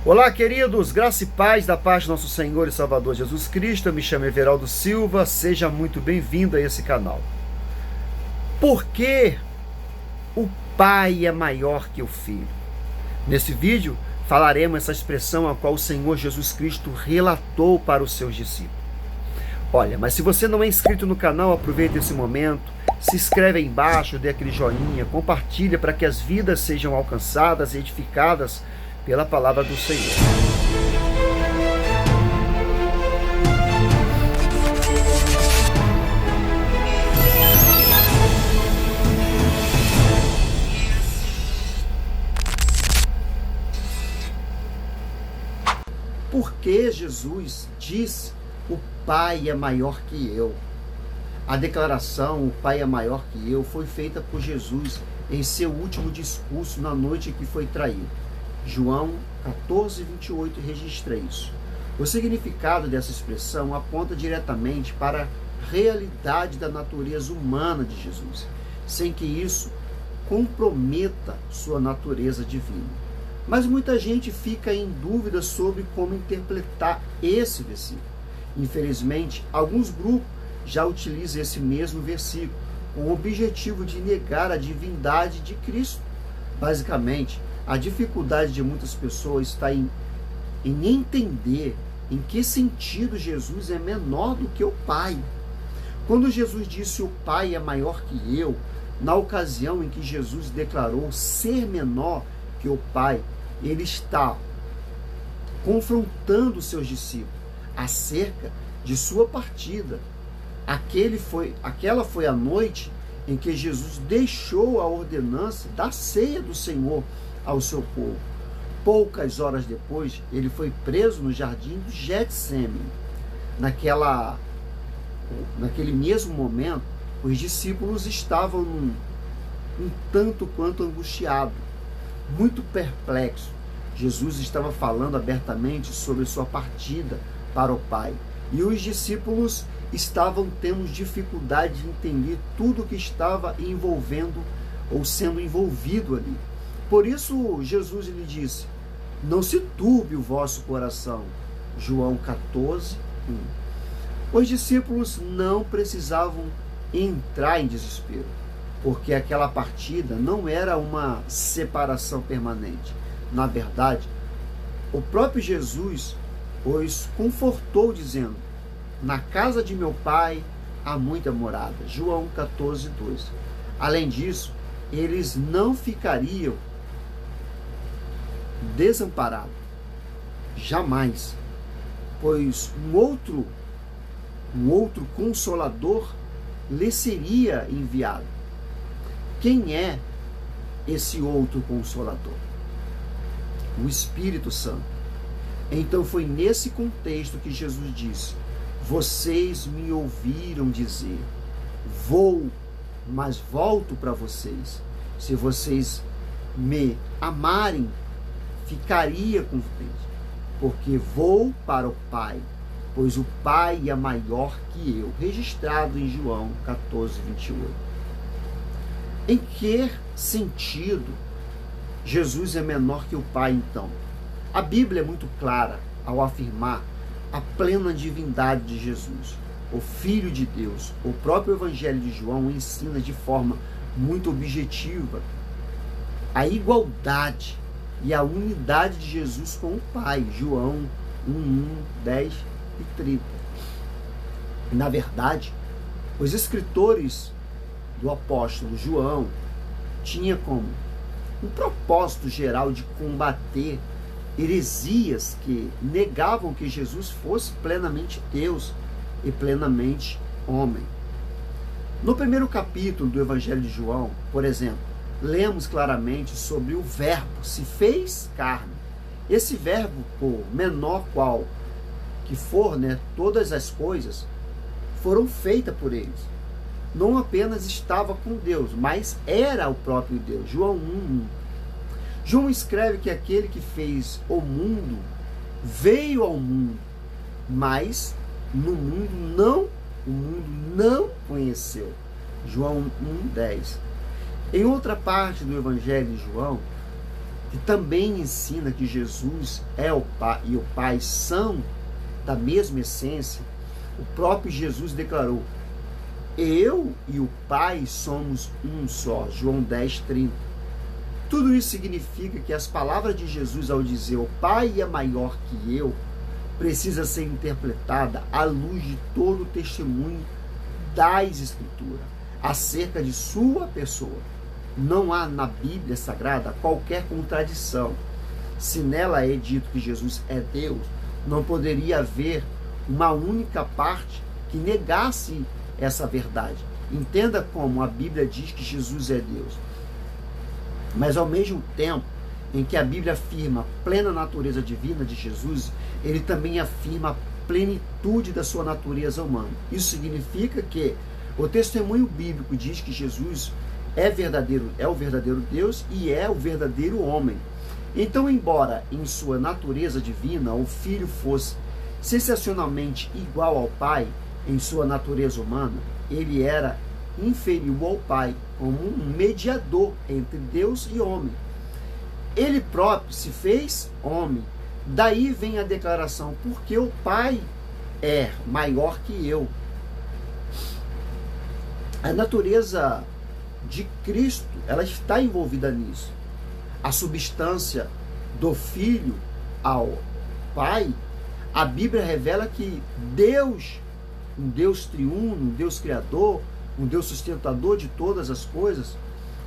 Olá, queridos, graça e paz da paz do nosso Senhor e Salvador Jesus Cristo. Eu me chamo Everaldo Silva, seja muito bem-vindo a esse canal. Por que o pai é maior que o filho? Nesse vídeo falaremos essa expressão a qual o Senhor Jesus Cristo relatou para os seus discípulos. Olha, mas se você não é inscrito no canal, aproveita esse momento, se inscreve aí embaixo, dê aquele joinha, compartilha para que as vidas sejam alcançadas e edificadas pela palavra do Senhor. Por que Jesus disse: o Pai é maior que eu? A declaração, o Pai é maior que eu, foi feita por Jesus em seu último discurso na noite que foi traído. João 14, 28 registra isso. O significado dessa expressão aponta diretamente para a realidade da natureza humana de Jesus, sem que isso comprometa sua natureza divina. Mas muita gente fica em dúvida sobre como interpretar esse versículo. Infelizmente, alguns grupos já utilizam esse mesmo versículo com o objetivo de negar a divindade de Cristo. Basicamente, a dificuldade de muitas pessoas está em entender em que sentido Jesus é menor do que o Pai. Quando Jesus disse o Pai é maior que eu, na ocasião em que Jesus declarou ser menor que o Pai, ele está confrontando os seus discípulos acerca de sua partida. Aquela foi a noite em que Jesus deixou a ordenança da ceia do Senhor ao seu povo. Poucas horas depois, ele foi preso no jardim do Getsêmani. Naquele mesmo momento, os discípulos estavam um tanto quanto angustiados, muito perplexos. Jesus estava falando abertamente sobre sua partida para o Pai. E os discípulos estavam tendo dificuldade de entender tudo o que estava envolvendo ou sendo envolvido ali. Por isso, Jesus lhe disse: não se turbe o vosso coração. João 14, 1. Os discípulos não precisavam entrar em desespero, porque aquela partida não era uma separação permanente. Na verdade, o próprio Jesus os confortou dizendo: na casa de meu Pai há muita morada. João 14, 2. Além disso, eles não ficariam desamparados, jamais, pois um outro Consolador lhe seria enviado. Quem é esse outro Consolador? O Espírito Santo. Então foi nesse contexto que Jesus disse: vocês me ouviram dizer, vou, mas volto para vocês. Se vocês me amarem, ficaria contente, porque vou para o Pai, pois o Pai é maior que eu. Registrado em João 14, 28. Em que sentido Jesus é menor que o Pai, então? A Bíblia é muito clara ao afirmar a plena divindade de Jesus, o Filho de Deus. O próprio Evangelho de João ensina de forma muito objetiva a igualdade e a unidade de Jesus com o Pai. João 1, 10 e 30. Na verdade, os escritores do apóstolo João tinham como um propósito geral de combater heresias que negavam que Jesus fosse plenamente Deus e plenamente homem. No primeiro capítulo do Evangelho de João, por exemplo, lemos claramente sobre o Verbo se fez carne. Esse Verbo, por menor qual que for, todas as coisas foram feitas por eles. Não apenas estava com Deus, mas era o próprio Deus. João 1. João escreve que aquele que fez o mundo veio ao mundo, mas o mundo não conheceu. João 1, 10. Em outra parte do Evangelho de João, que também ensina que Jesus é o Pai e o Pai são da mesma essência, o próprio Jesus declarou: eu e o Pai somos um só. João 10:30. Tudo isso significa que as palavras de Jesus ao dizer o Pai é maior que eu, precisa ser interpretada à luz de todo o testemunho das Escrituras acerca de sua pessoa. Não há na Bíblia Sagrada qualquer contradição. Se nela é dito que Jesus é Deus, não poderia haver uma única parte que negasse essa verdade. Entenda como a Bíblia diz que Jesus é Deus. Mas ao mesmo tempo em que a Bíblia afirma a plena natureza divina de Jesus, ele também afirma a plenitude da sua natureza humana. Isso significa que o testemunho bíblico diz que Jesus é o verdadeiro Deus e é o verdadeiro homem. Então, embora em sua natureza divina o Filho fosse sensacionalmente igual ao Pai em sua natureza humana, ele era inferior ao Pai como um mediador entre Deus e homem. Ele próprio se fez homem. Daí vem a declaração: porque o Pai é maior que eu. A natureza de Cristo, ela está envolvida nisso. A substância do Filho ao Pai, a Bíblia revela que Deus, um Deus triuno, um Deus criador, um Deus sustentador de todas as coisas,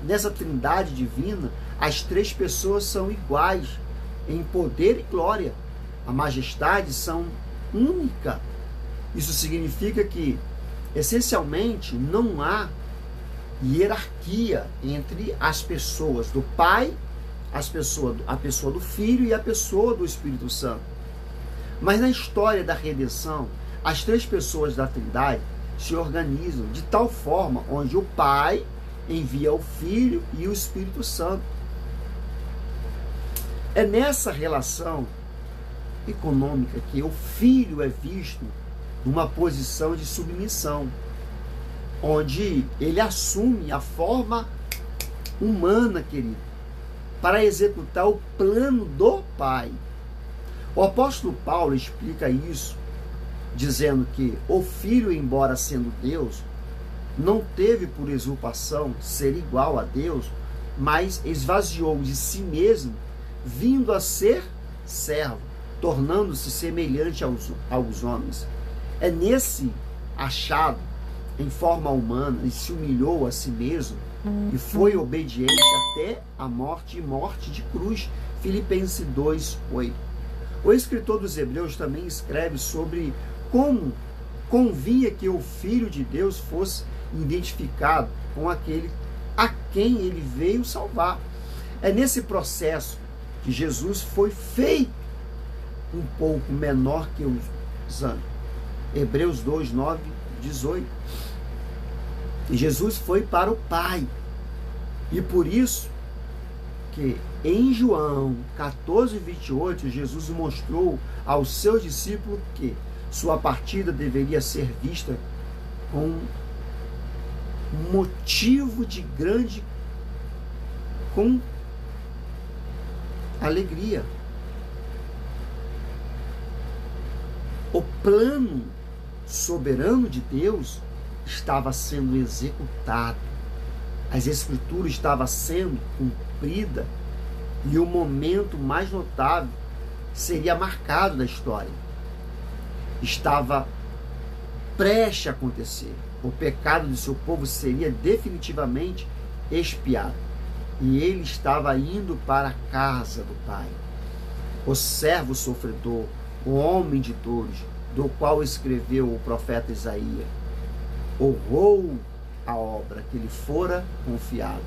nessa trindade divina, as três pessoas são iguais em poder e glória. A majestade são única. Isso significa que, essencialmente, não há hierarquia entre as pessoas do Pai, a pessoa do Filho e a pessoa do Espírito Santo. Mas na história da redenção, as três pessoas da Trindade se organizam de tal forma onde o Pai envia o Filho e o Espírito Santo. É nessa relação econômica que o Filho é visto numa posição de submissão, onde ele assume a forma humana, querido, para executar o plano do Pai. O apóstolo Paulo explica isso, dizendo que o Filho, embora sendo Deus, não teve por usurpação ser igual a Deus, mas esvaziou de si mesmo, vindo a ser servo, tornando-se semelhante aos homens. É nesse achado, em forma humana, e se humilhou a si mesmo, e foi obediente até a morte, e morte de cruz. Filipenses 2:8. O escritor dos Hebreus também escreve sobre como convinha que o Filho de Deus fosse identificado com aquele a quem ele veio salvar. É nesse processo que Jesus foi feito um pouco menor que os anjos. Hebreus 2:9-18. E Jesus foi para o Pai. E por isso que em João 14:28, Jesus mostrou aos seus discípulos que sua partida deveria ser vista com motivo de grande com alegria. O plano soberano de Deus estava sendo executado. As Escrituras estavam sendo cumpridas e o momento mais notável seria marcado da história. Estava prestes a acontecer. O pecado do seu povo seria definitivamente expiado. E ele estava indo para a casa do Pai. O servo sofredor, o homem de dores, do qual escreveu o profeta Isaías, honrou a obra que lhe fora confiada.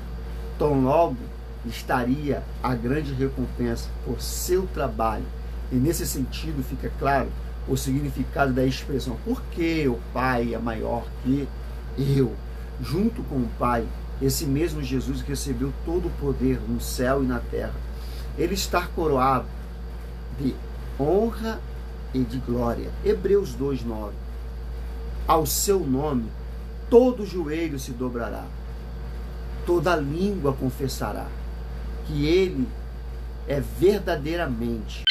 Tão logo estaria a grande recompensa por seu trabalho. E nesse sentido fica claro o significado da expressão: porque o Pai é maior que eu. Junto com o Pai, esse mesmo Jesus que recebeu todo o poder no céu e na terra, ele está coroado de honra e de glória. Hebreus 2:9. Ao seu nome todo joelho se dobrará, toda língua confessará que ele é verdadeiramente